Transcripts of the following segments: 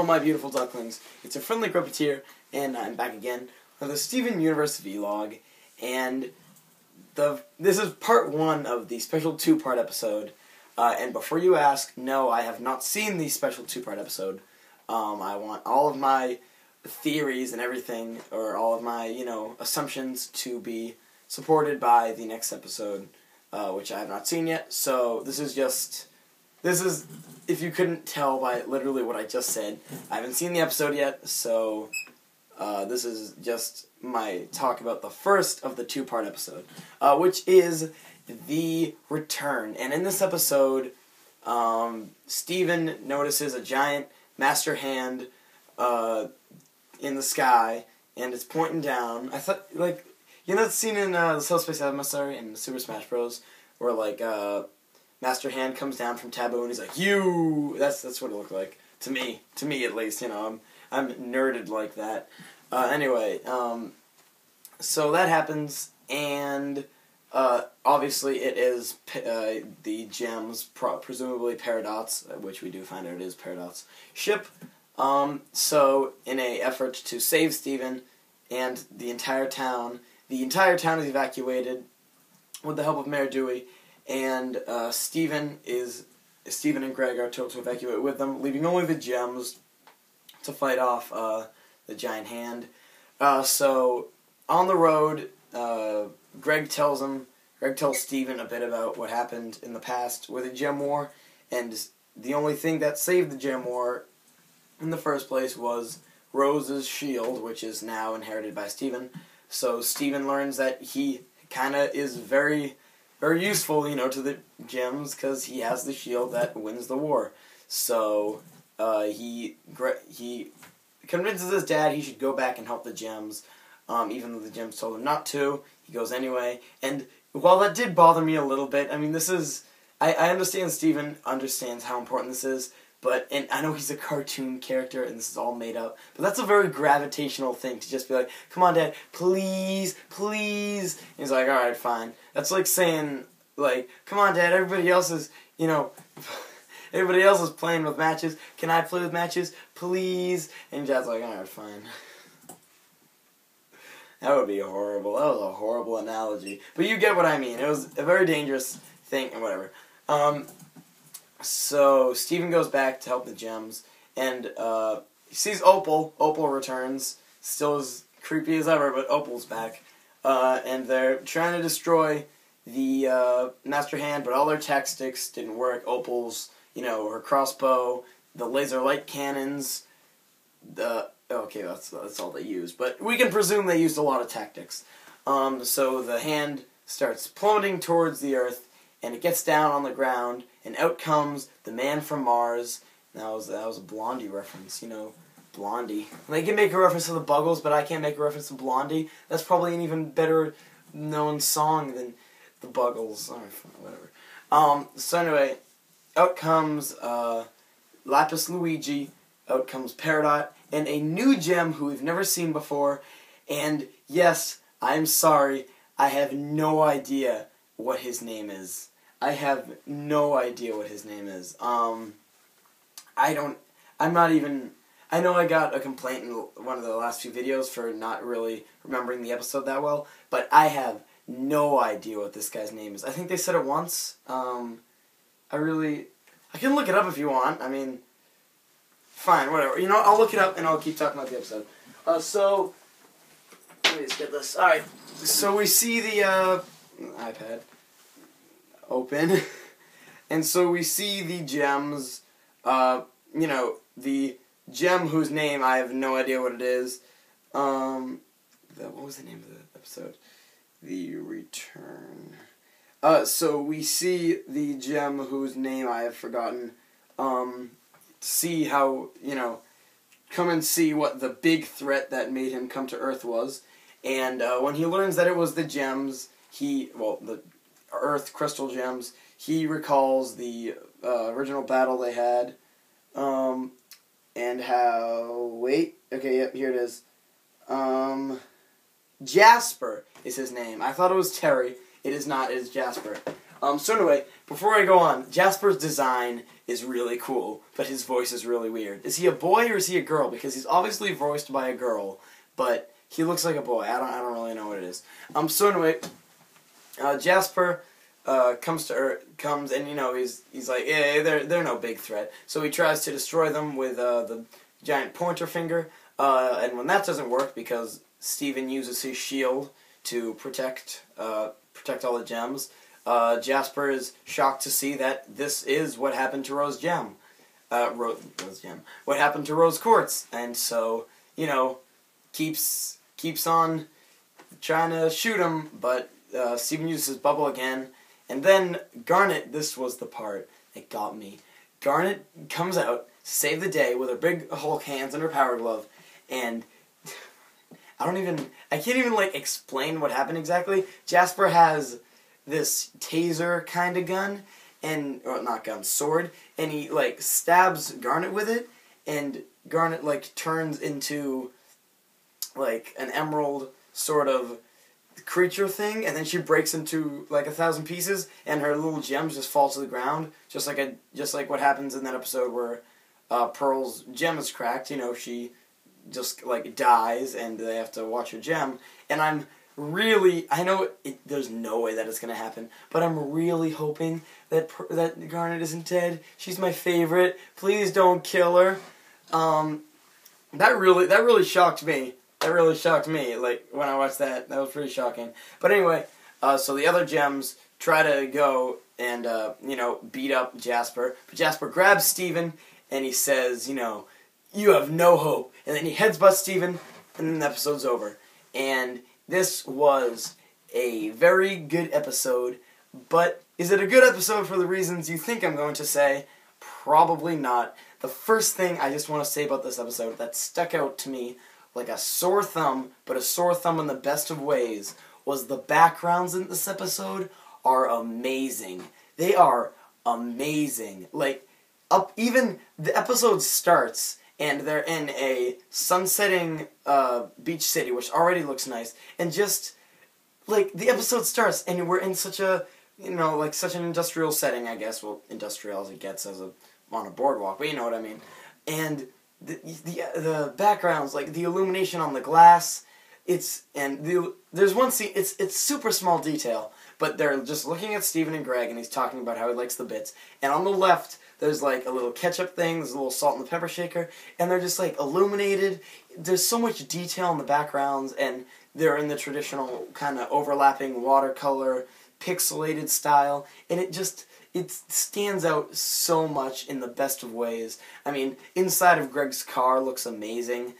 Hello, my beautiful ducklings. It's a friendly Grubbeteer, and I'm back again with the Steven Universe vlog. And this is part 1 of the special 2-part episode. And before you ask, no, I have not seen the special 2-part episode. I want all of my theories and everything, or all of my, assumptions to be supported by the next episode, which I have not seen yet. So this is, if you couldn't tell by literally what I just said, I haven't seen the episode yet, so this is just my talk about the first of the 2-part episode, which is The Return. And in this episode, Steven notices a giant master hand in the sky, and it's pointing down. I thought, that scene in the Subspace Emissary in Super Smash Bros., where, Master Hand comes down from Taboo and he's like, "You!" That's what it looked like. To me at least, I'm nerded like that. Anyway, so that happens, and obviously it is the gems, presumably Peridot's, which we do find out it is Peridot's ship. So in a effort to save Steven and the entire town is evacuated with the help of Mayor Dewey. And Steven and Greg are told to evacuate with them, leaving only the gems to fight off the giant hand. So on the road, Greg tells Steven a bit about what happened in the past with the Gem War, and the only thing that saved the Gem War in the first place was Rose's shield, which is now inherited by Steven. So Steven learns that he kinda is very useful, to the gems, because he has the shield that wins the war. So he convinces his dad he should go back and help the gems, even though the gems told him not to. He goes anyway, and while that did bother me a little bit, I mean, I understand Steven understands how important this is, and I know he's a cartoon character, and this is all made up, but that's a very gravitational thing, to just be like, "Come on, Dad, please, please." And he's like, "Alright, fine." That's like saying, "Come on, Dad, everybody else is playing with matches. Can I play with matches? Please?" And Dad's like, "Alright, fine." That would be horrible. That was a horrible analogy. But you get what I mean. It was a very dangerous thing, and whatever. So Steven goes back to help the gems, and he sees Opal. Opal returns, still as creepy as ever, but Opal's back. And they're trying to destroy the Master Hand, but all their tactics didn't work. Opal's, her crossbow, the laser light cannons, okay, that's all they used, but we can presume they used a lot of tactics. So the hand starts plummeting towards the Earth, and it gets down on the ground, and out comes the Man from Mars. That was a Blondie reference, Blondie. They can make a reference to the Buggles, but I can't make a reference to Blondie. That's probably an even better known song than the Buggles. Alright, whatever. So anyway, out comes Lapis Luigi, out comes Peridot, and a new gem who we've never seen before. And yes, I'm sorry, I have no idea what his name is. I have no idea what his name is. I know I got a complaint in one of the last few videos for not really remembering the episode that well, but I have no idea what this guy's name is. I think they said it once. I can look it up if you want. I mean, fine, whatever. I'll look it up and I'll keep talking about the episode. So, let me just get this. Alright, so we see the iPad open, and so we see the gems, the gem whose name I have no idea what it is. What was the name of the episode? The Return. So we see the gem whose name I have forgotten, see how, come and see what the big threat that made him come to Earth was, and when he learns that it was the gems, the Earth crystal gems, he recalls the original battle they had, and how, here it is, Jasper is his name. I thought it was Terry. It is not, it is Jasper. So anyway, before I go on, Jasper's design is really cool, but his voice is really weird. Is he a boy or is he a girl? Because he's obviously voiced by a girl, but he looks like a boy. I don't really know what it is. So anyway, Jasper comes and he's like, yeah, they're no big threat. So he tries to destroy them with the giant pointer finger, and when that doesn't work because Steven uses his shield to protect all the gems, Jasper is shocked to see that this is what happened to Rose Gem. Rose Gem. What happened to Rose Quartz, and so keeps on trying to shoot him, but Steven uses his bubble again, and then Garnet. This was the part that got me. Garnet comes out to save the day with her big Hulk hands and her power glove, and I can't even explain what happened exactly. Jasper has this taser kind of gun, sword, and he stabs Garnet with it, and Garnet turns into an emerald sort of creature thing, and then she breaks into 1,000 pieces, and her little gems just fall to the ground, just like what happens in that episode where Pearl's gem is cracked. She just dies, and they have to watch her gem. And I know there's no way that it's gonna happen, but I'm really hoping that Garnet isn't dead. She's my favorite. Please don't kill her. That really shocked me. That really shocked me. When I watched that was pretty shocking. But anyway, so the other gems try to go and beat up Jasper, but Jasper grabs Steven and he says, you have no hope. And then he headsbutts Steven, and then the episode's over. And this was a very good episode, but is it a good episode for the reasons you think I'm going to say? Probably not. The first thing I just want to say about this episode that stuck out to me like a sore thumb, but a sore thumb in the best of ways, was the backgrounds in this episode are amazing. They are amazing. Even the episode starts, and they're in a sunsetting beach city, which already looks nice. And just, the episode starts, and we're in such a, such an industrial setting, I guess. Well, industrial as it gets on a boardwalk, but you know what I mean. And the backgrounds, the illumination on the glass, there's one scene, it's super small detail, but they're just looking at Steven and Greg, and he's talking about how he likes the bits. And on the left, there's a little ketchup thing, there's a little salt and pepper shaker, and they're just illuminated. There's so much detail in the backgrounds, and they're in the traditional kind of overlapping watercolor, pixelated style, and it stands out so much in the best of ways. I mean, inside of Greg's car looks amazing.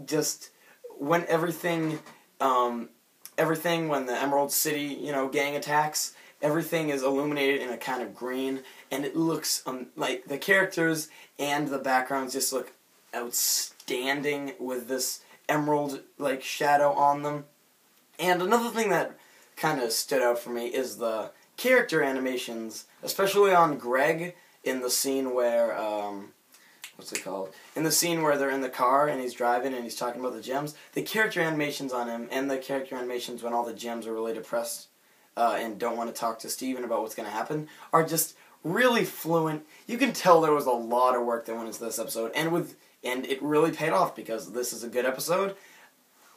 Just when everything when the Emerald City, gang attacks, everything is illuminated in a kind of green, and it looks the characters and the backgrounds just look outstanding with this emerald shadow on them. And another thing that kind of stood out for me is the character animations, especially on Greg in the scene where in the scene where they're in the car and he's driving and he's talking about the gems. The character animations on him and the character animations when all the gems are really depressed and don't want to talk to Steven about what's going to happen are just really fluent. You can tell there was a lot of work that went into this episode, and it really paid off because this is a good episode.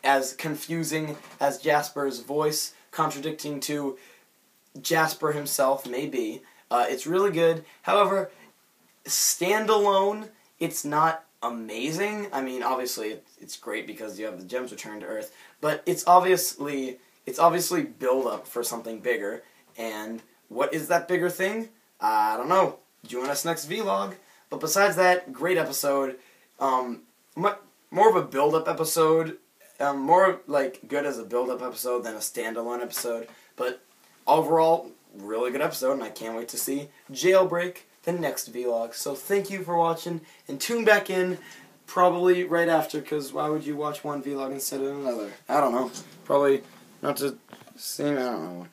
As confusing as Jasper's voice contradicting to Jasper himself may be, it's really good. However, standalone, it's not amazing. I mean, obviously, it's great because you have the gems returned to Earth, but it's obviously build up for something bigger. And what is that bigger thing? I don't know. Join us next vlog. But besides that, great episode. More of a build-up episode. More good as a build-up episode than a standalone episode. But overall, really good episode, and I can't wait to see Jailbreak, the next vlog. So thank you for watching, and tune back in probably right after, because why would you watch one vlog instead of another? I don't know. Probably not to see, I don't know.